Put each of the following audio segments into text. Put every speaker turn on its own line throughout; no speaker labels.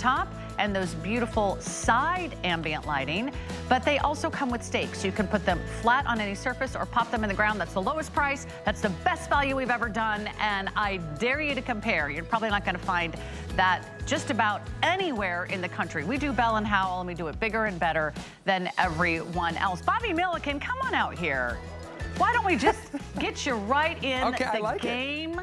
top and those beautiful side ambient lighting, but they also come with stakes. You can put them flat on any surface or pop them in the ground. That's the lowest price. That's the best value we've ever done, and I dare you to compare. You're probably not going to find that just about anywhere in the country. We do Bell & Howell, and we do it bigger and better than everyone else. Bobby Milliken, come on out here. Why don't we just get you right in the game?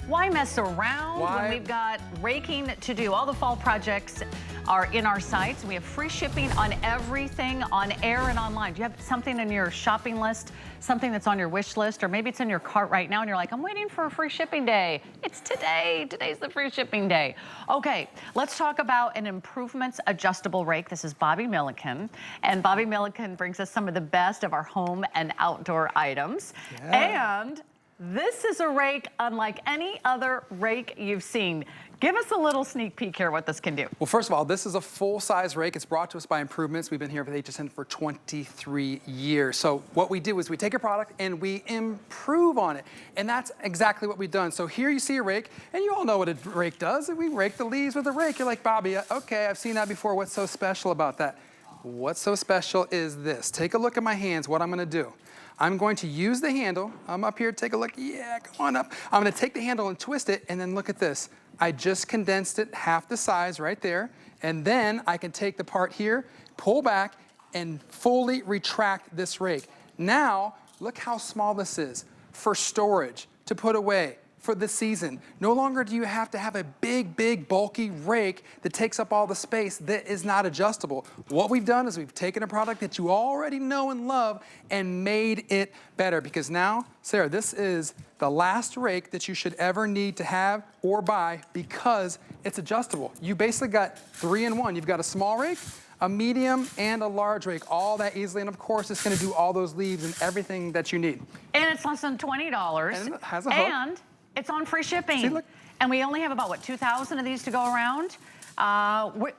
Why mess around when we've got raking to do? All the fall projects are in our sites. We have free shipping on everything on air and online. Do you have something in your shopping list, something that's on your wish list, or maybe it's in your cart right now and you're like, I'm waiting for a free shipping day. It's today. Today's the free shipping day. Okay, let's talk about an improvements adjustable rake. This is Bobby Milliken, and Bobby Milliken brings us some of the best of our home and outdoor items. And this is a rake unlike any other rake you've seen. Give us a little sneak peek here what this can do.
Well, first of all, this is a full-size rake. It's brought to us by Improvements. We've been here with HSN for 23 years. So what we do is we take a product and we improve on it. And that's exactly what we've done. So here you see a rake, and you all know what a rake does. We rake the leaves with a rake. You're like, Bobby, okay, I've seen that before. What's so special about that? What's so special is this. Take a look at my hands, what I'm gonna do. I'm going to use the handle. I'm up here, take a look. Yeah, come on up. I'm gonna take the handle and twist it, and then look at this. I just condensed it half the size right there. And then I can take the part here, pull back, and fully retract this rake. Now, look how small this is for storage, to put away, for the season. No longer do you have to have a big, bulky rake that takes up all the space that is not adjustable. What we've done is we've taken a product that you already know and love and made it better, because now, Sarah, this is the last rake that you should ever need to have or buy because it's adjustable. You basically got 3 in 1. You've got a small rake, a medium, and a large rake, all that easily. And of course, it's gonna do all those leaves and everything that you need.
And it's less than $20.
And it has a hook.
And it's on free shipping.
See, look.
And we only have about, what, 2,000 of these to go around?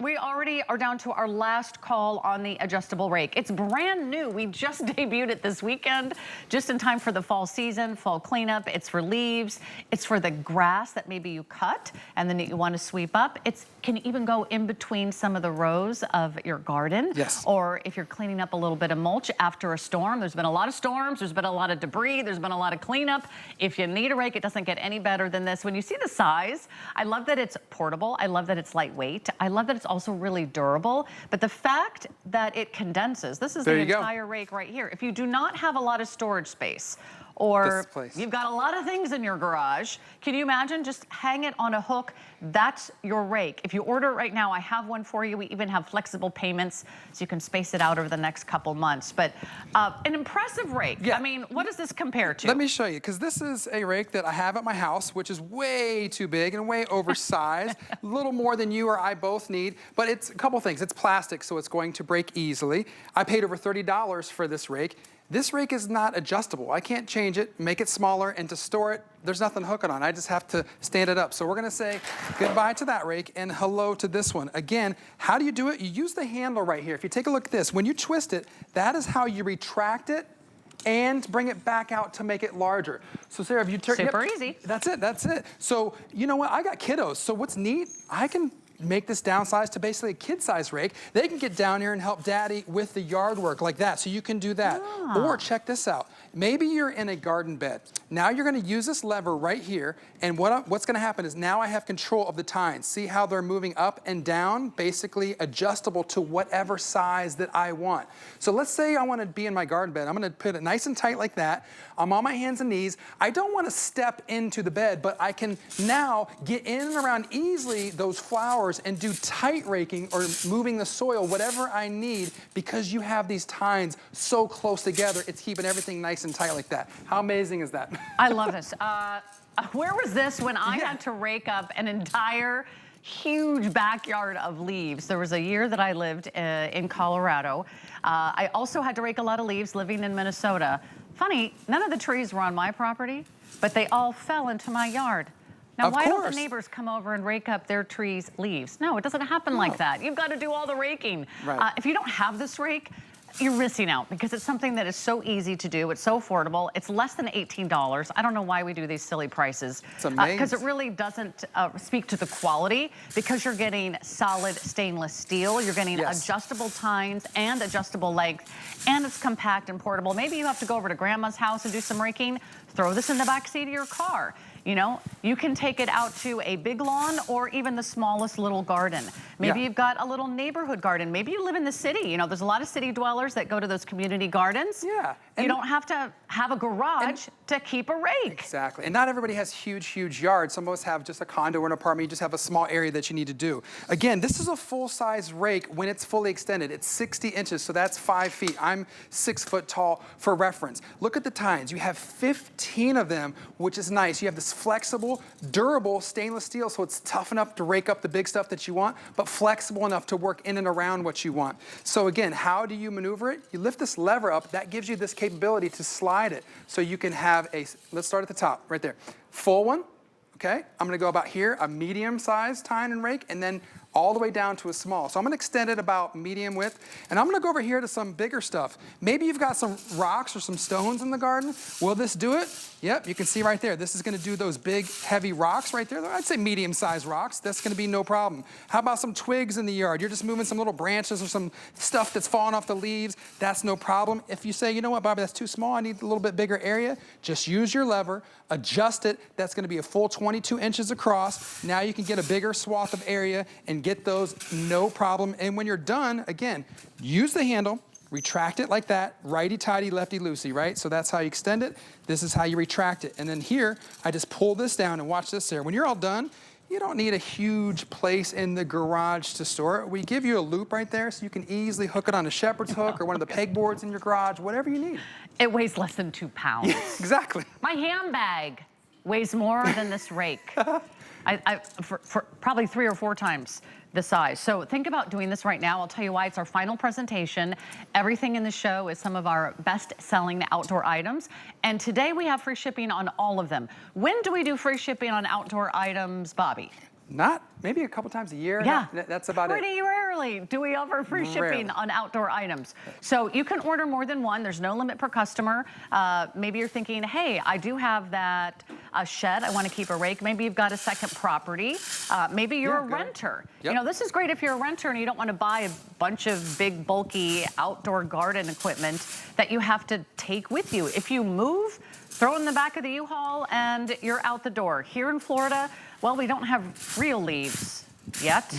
We already are down to our last call on the adjustable rake. It's brand new. We just debuted it this weekend, just in time for the fall season, fall cleanup. It's for leaves. It's for the grass that maybe you cut and then you want to sweep up. It can even go in between some of the rows of your garden.
Yes.
Or if you're cleaning up a little bit of mulch after a storm. There's been a lot of storms. There's been a lot of debris. There's been a lot of cleanup. If you need a rake, it doesn't get any better than this. When you see the size, I love that it's portable. I love that it's lightweight. I love that it's also really durable, but the fact that it condenses, this is the entire rake right here. If you do not have a lot of storage space, or you've got a lot of things in your garage, can you imagine just hang it on a hook? That's your rake. If you order it right now, I have one for you. We even have flexible payments so you can space it out over the next couple months. But an impressive rake. Yeah. I mean, what does this compare to?
Let me show you, because this is a rake that I have at my house, which is way too big and way oversized, a little more than you or I both need, but it's a couple things. It's plastic, so it's going to break easily. I paid over $30 for this rake. This rake is not adjustable. I can't change it, make it smaller, and to store it, there's nothing hooking on. I just have to stand it up. So we're gonna say goodbye to that rake and hello to this one. Again, how do you do it? You use the handle right here. If you take a look at this, when you twist it, that is how you retract it and bring it back out to make it larger. So Sarah, if you turn—
Super easy.
That's it, that's it. So you know what, I got kiddos, so what's neat, I can make this downsized to basically a kid-size rake. They can get down here and help daddy with the yard work like that, so you can do that. Or check this out. Maybe you're in a garden bed. Now you're gonna use this lever right here, and what's gonna happen is now I have control of the tines. See how they're moving up and down, basically adjustable to whatever size that I want. So let's say I wanna be in my garden bed. I'm gonna put it nice and tight like that. I'm on my hands and knees. I don't wanna step into the bed, but I can now get in and around easily those flowers and do tight raking or moving the soil, whatever I need, because you have these tines so close together, it's keeping everything nice and tight like that. How amazing is that?
I love this. Where was this when I had to rake up an entire huge backyard of leaves? There was a year that I lived in Colorado. I also had to rake a lot of leaves living in Minnesota. Funny, none of the trees were on my property, but they all fell into my yard. Now, why don't the neighbors come over and rake up their trees' leaves? No, it doesn't happen like that. You've got to do all the raking. If you don't have this rake, you're missing out because it's something that is so easy to do. It's so affordable. It's less than $18. I don't know why we do these silly prices.
It's amazing.
Because it really doesn't speak to the quality, because you're getting solid stainless steel. You're getting adjustable tines and adjustable length, and it's compact and portable. Maybe you have to go over to grandma's house and do some raking. Throw this in the back seat of your car. You know, you can take it out to a big lawn or even the smallest little garden. Maybe you've got a little neighborhood garden. Maybe you live in the city. You know, there's a lot of city dwellers that go to those community gardens.
Yeah.
You don't have to have a garage to keep a rake.
Exactly. And not everybody has huge yards. Some of us have just a condo or an apartment. You just have a small area that you need to do. Again, this is a full-size rake when it's fully extended. It's 60 inches, so that's 5 feet. I'm 6 foot tall for reference. Look at the tines. You have 15 of them, which is nice. You have this flexible, durable stainless steel, so it's tough enough to rake up the big stuff that you want, but flexible enough to work in and around what you want. So again, how do you maneuver it? You lift this lever up. That gives you this capability to slide it. So you can have a, let's start at the top, right there. Full one, okay? I'm gonna go about here, a medium-sized tine and rake, and then all the way down to a small. So I'm gonna extend it about medium width, and I'm gonna go over here to some bigger stuff. Maybe you've got some rocks or some stones in the garden. Will this do it? Yep, you can see right there. This is gonna do those big, heavy rocks right there. I'd say medium-sized rocks. That's gonna be no problem. How about some twigs in the yard? You're just moving some little branches or some stuff that's falling off the leaves. That's no problem. If you say, you know what, Bobby, that's too small, I need a little bit bigger area, just use your lever, adjust it. That's gonna be a full 22 inches across. Now you can get a bigger swath of area and get those no problem. And when you're done, again, use the handle, retract it like that, righty-tighty, lefty-loosey, right? So that's how you extend it. This is how you retract it. And then here, I just pull this down and watch this there. When you're all done, you don't need a huge place in the garage to store it. We give you a loop right there so you can easily hook it on a shepherd's hook or one of the pegboards in your garage, whatever you need.
It weighs less than 2 pounds.
Yeah, exactly.
My handbag weighs more than this rake. For probably 3 or 4 times the size. So think about doing this right now. I'll tell you why. It's our final presentation. Everything in the show is some of our best-selling outdoor items. And today we have free shipping on all of them. When do we do free shipping on outdoor items, Bobby?
Not, maybe a couple times a year.
Yeah.
That's about it.
Pretty rarely do we offer free shipping on outdoor items. So you can order more than one. There's no limit per customer. Maybe you're thinking, hey, I do have that shed. I want to keep a rake. Maybe you've got a second property. Maybe you're a renter. Yep. You know, this is great if you're a renter and you don't want to buy a bunch of big, bulky outdoor garden equipment that you have to take with you. If you move, throw it in the back of the U-Haul and you're out the door. Here in Florida, well, we don't have real leaves yet.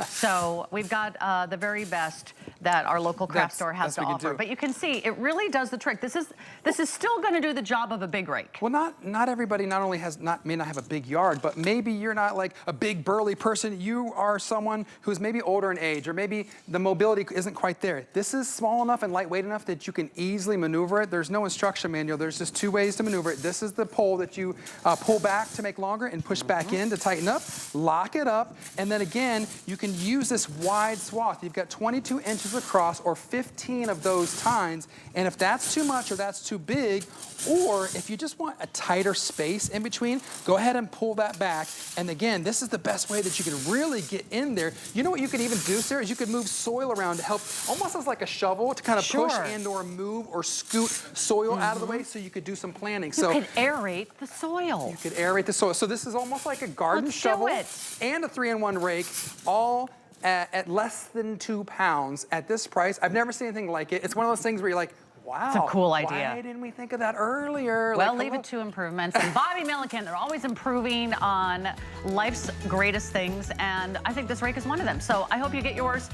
So we've got the very best that our local craft store has to offer. But you can see it really does the trick. This is still going to do the job of a big rake.
Well, not everybody not only may not have a big yard, but maybe you're not like a big burly person. You are someone who's maybe older in age, or maybe the mobility isn't quite there. This is small enough and lightweight enough that you can easily maneuver it. There's no instruction manual. There's just 2 ways to maneuver it. This is the pole that you pull back to make longer and push back in to tighten up, lock it up, and then again, you can use this wide swath. You've got 22 inches across or 15 of those tines, and if that's too much or that's too big, or if you just want a tighter space in between, go ahead and pull that back. And again, this is the best way that you can really get in there. You know what you could even do, Sarah, is you could move soil around to help, almost as like a shovel to kind of push and or move or scoot soil out of the way so you could do some planting.
You could aerate the soil.
You could aerate the soil. So this is almost like a garden shovel and a 3-in-1 rake, all at less than 2 pounds at this price. I've never seen anything like it. It's one of those things where you're like, wow.
It's a cool idea.
Why didn't we think of that earlier?
Well, leave it to improvements. And Bobby Milliken, they're always improving on life's greatest things, and I think this rake is one of them. So I hope you get yours.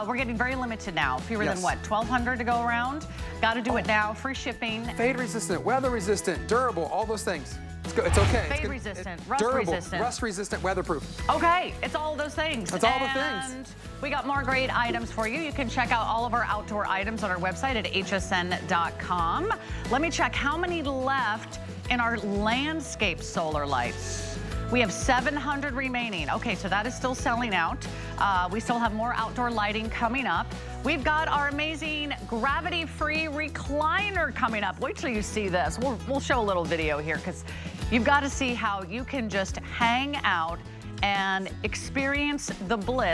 We're getting very limited now. Fewer than what, 1,200 to go around? Got to do it now. Free shipping.
Fade resistant, weather resistant, durable, all those things. It's okay.
Fade resistant, rust
durable,
resistant.
Rust resistant, weatherproof.
Okay, it's all those things.
That's all the things.
And we got more great items for you. You can check out all of our outdoor items on our website at hsn.com. Let me check how many left in our landscape solar lights. We have 700 remaining. Okay, so that is still selling out. We still have more outdoor lighting coming up. We've got our amazing gravity-free recliner coming up. Wait till you see this. We'll show a little video here because you've got to see how you can just hang out and experience the bliss